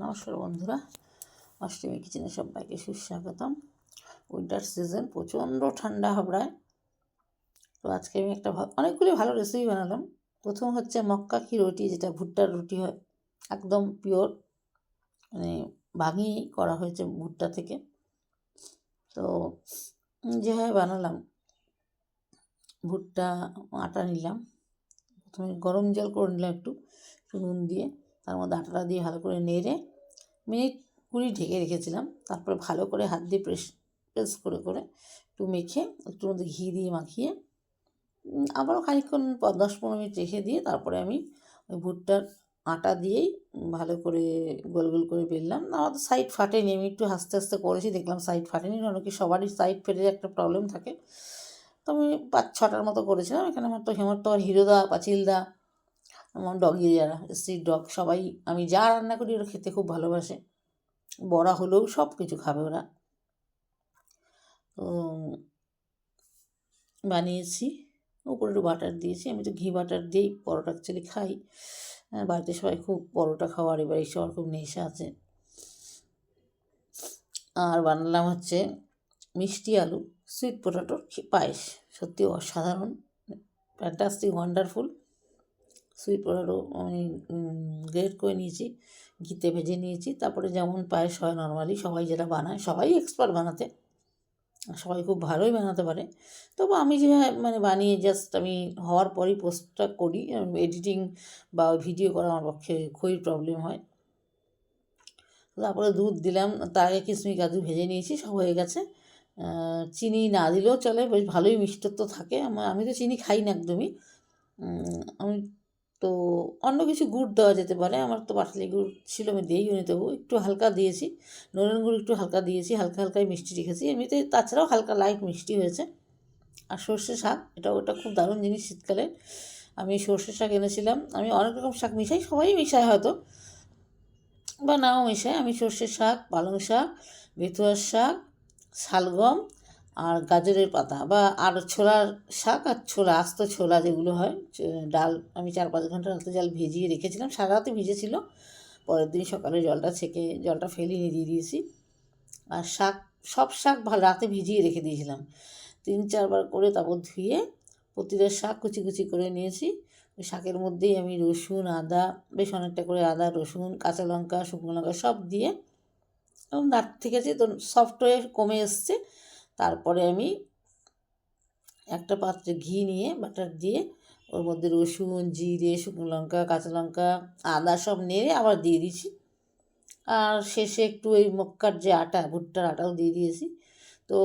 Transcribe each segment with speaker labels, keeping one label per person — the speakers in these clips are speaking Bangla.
Speaker 1: নমস্কার বন্ধুরা, অষ্টমী কিচেনে সবাইকে সুস্বাগতম। উইন্টার সিজন, প্রচণ্ড ঠান্ডা হাবড়ায়। তো আজকে আমি অনেকগুলি ভালো রেসিপি বানালাম। প্রথম হচ্ছে মক্কা কি রুটি, যেটা ভুট্টার রুটি হয়, একদম পিওর, মানে ভাঙিয়েই করা হয়েছে ভুট্টা থেকে। তো যেভাবে বানালাম, ভুট্টা আটা নিলাম, প্রথমে গরম জল করে নিলাম একটু নুন দিয়ে, তার মধ্যে আটাটা দিয়ে ভালো করে নেড়ে মিনিট 20 ঢেকে রেখেছিলাম। তারপরে ভালো করে হাত দিয়ে প্রেস করে একটু মেখে একটু মধ্যে ঘি দিয়ে মাখিয়ে আবারও খানিকক্ষণ 10-15 মিনিট রেখে দিয়ে তারপরে আমি ওই ভুট্টার আটা দিয়েই ভালো করে গোল গোল করে বেললাম। আমার তো সাইড ফাটেনি, আমি একটু আস্তে আস্তে করেছি, দেখলাম সাইড ফাটেনি। অনেকে সবারই সাইড ফেটে একটা প্রবলেম থাকে। তো আমি 5-6টার মতো করেছিলাম। এখানে আমার তো হেমন্তর, হিরোদা, পাঁচিলদা, আমার ডগি যারা স্ট্রিট ডগ, সবাই আমি যা রান্না করি ওরা খেতে খুব ভালোবাসে। বড়া হলেও সব কিছু খাবে ওরা। তো বানিয়েছি, উপরে একটু বাটার দিয়েছি। আমি তো ঘি বাটার দিয়েই পরোটা অ্যাকচুয়ালি খাই। বাড়িতে সবাই খুব পরোটা খাওয়ার, এবার এই সবার খুব নেশা আছে। আর বানালাম হচ্ছে মিষ্টি আলু সুইট পটেটোর পায়েস। সত্যি অসাধারণ, ফ্যান্টাস্টিক, ওয়ান্ডারফুল। সুইট পটেটো আমি গ্রেট করে নিয়েছি, ঘিতে ভেজে নিয়েছি। তারপরে যেমন পায়েস হয় নর্মালি সবাই যেটা বানায়, সবাই এক্সপার্ট বানাতে, সবাই খুব ভালোই বানাতে পারে। তবু আমি যে বানিয়ে জাস্ট আমি হওয়ার পরই পোস্টটা করি, এডিটিং বা ভিডিও করা আমার পক্ষে খুবই প্রবলেম হয়। তারপরে দুধ দিলাম, তার আগে কিশমিশ কাজু ভেজে নিয়েছি, সব হয়ে গেছে। চিনি না দিলেও চলে, বেশ ভালোই মিষ্টত্ব থাকে। আমি তো চিনি খাই না একদমই। আমি তো অন্য কিছু গুড় দেওয়া যেতে পারে, আমার তো পাটালি গুড় ছিল, আমি দিইও নি, তবু একটু হালকা দিয়েছি। নলেন গুড় একটু হালকা দিয়েছি, হালকা হালকাই মিষ্টি রেখেছি এমনিতে। তাছাড়াও হালকা লাইট মিষ্টি হয়েছে। আর সর্ষে শাক, ওটা খুব দারুণ জিনিস শীতকালে। আমি সর্ষে শাক এনেছিলাম। আমি অনেক রকম শাক মিশাই, সবাই মিশায় হয়তো বা নাও মেশায়। আমি সর্ষে শাক, পালং শাক, বেতুয়ার শাক, শালগম আর গাজরের পাতা বা আর ছোলার শাক আর ছোলা, আস্ত ছোলা যেগুলো হয়, ডাল আমি 4-5 ঘন্টা রাতে জল ভিজিয়ে রেখেছিলাম। সারা রাতে ভিজেছিল, পরের দিন সকালে জলটা ছেঁকে জলটা ফেলিয়ে দিয়ে দিয়েছি। আর শাক, সব শাক রাতে ভিজিয়ে রেখে দিয়েছিলাম 3-4 বার করে। তারপর ধুয়ে প্রতিটা শাক কুচি কুচি করে নিয়েছি। ওই শাকের মধ্যেই আমি রসুন, আদা, বেশ অনেকটা করে আদা, রসুন, কাঁচা লঙ্কা, শুকনো লঙ্কা সব দিয়ে, এবং দাঁত থেকে তো সফট হয়ে কমে এসছে। তারপরে আমি একটা পাত্রে ঘি নিয়ে বাটার দিয়ে ওর মধ্যে রসুন, জিরে, শুকনো লঙ্কা, কাঁচা লঙ্কা, আদা সব নেড়ে আবার দিয়ে দিয়েছি। আর শেষে একটু ওই মক্কার যে আটা, ভুট্টার আটাও দিয়ে দিয়েছি। তো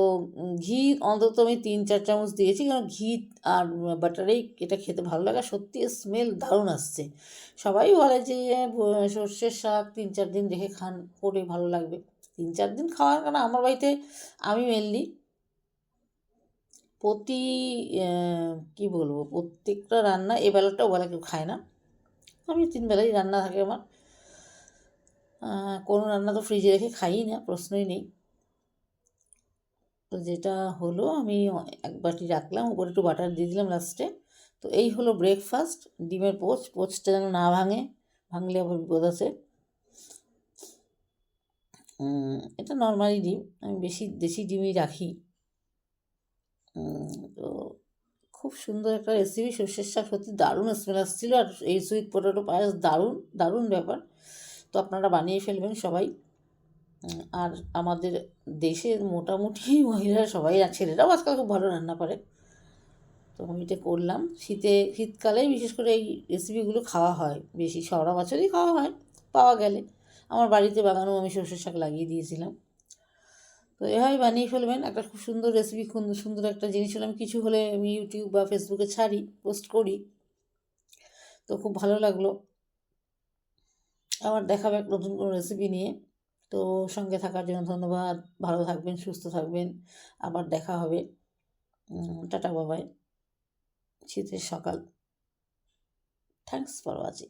Speaker 1: ঘি অন্তত আমি 3-4 চামচ দিয়েছি, কারণ ঘি আর বাটারেই এটা খেতে ভালো লাগে। সত্যি স্মেল দারুণ আসছে। সবাই বলে যে সর্ষের শাক 3-4 দিন রেখে খান, করে ভালো লাগবে। 3-4 দিন খাওয়ার কারণ আমার বাড়িতে আমি মেনলি কী বলবো, প্রত্যেকটা রান্না এবেলাটা ওবেলা কেউ খায় না। আমি 3 বেলাই রান্না থাকে আমার। কোনো রান্না তো ফ্রিজে রেখে খাই না, প্রশ্নই নেই। তো যেটা হলো, আমি 1 বাটি রাখলাম, উপরে একটু বাটার দিয়ে দিলাম লাস্টে। তো এই হলো ব্রেকফাস্ট। ডিমের পোচটা যেন না ভাঙে, ভাঙলে আবার বিপদ আছে। এটা নর্মালি ডিম, আমি বেশি দেশি ডিমই রাখি। তো খুব সুন্দর একটা রেসিপি। সর্ষের শাক সত্যি দারুণ স্মেল আসছিলো। আর এই সুইট পটেটো পায়েস দারুণ দারুণ ব্যাপার। তো আপনারা বানিয়ে ফেলবেন সবাই। আর আমাদের দেশের মোটামুটি মহিলারা সবাই, আর ছেলেরাও আজকাল খুব ভালো রান্না পারে। তো আমি এটা করলাম। শীতকালেই বিশেষ করে এই রেসিপিগুলো খাওয়া হয় বেশি, সারা বছরই খাওয়া হয় পাওয়া গেলে। আমার বাড়িতে বাগানো আমি সর্ষের শাক লাগিয়ে দিয়েছিলাম। তো এভাবে বানিয়ে ফেলবেন। একটা খুব সুন্দর রেসিপি, খুব সুন্দর একটা জিনিস হলে আমি কিছু হলে আমি ইউটিউব বা ফেসবুকে ছাড়ি, পোস্ট করি। তো খুব ভালো লাগলো। আবার দেখাবে এক নতুন কোনো রেসিপি নিয়ে। তো সঙ্গে থাকার জন্য ধন্যবাদ। ভালো থাকবেন, সুস্থ থাকবেন। আবার দেখা হবে। টাটা, বাবাই। শীতের সকাল। Thanks for watching.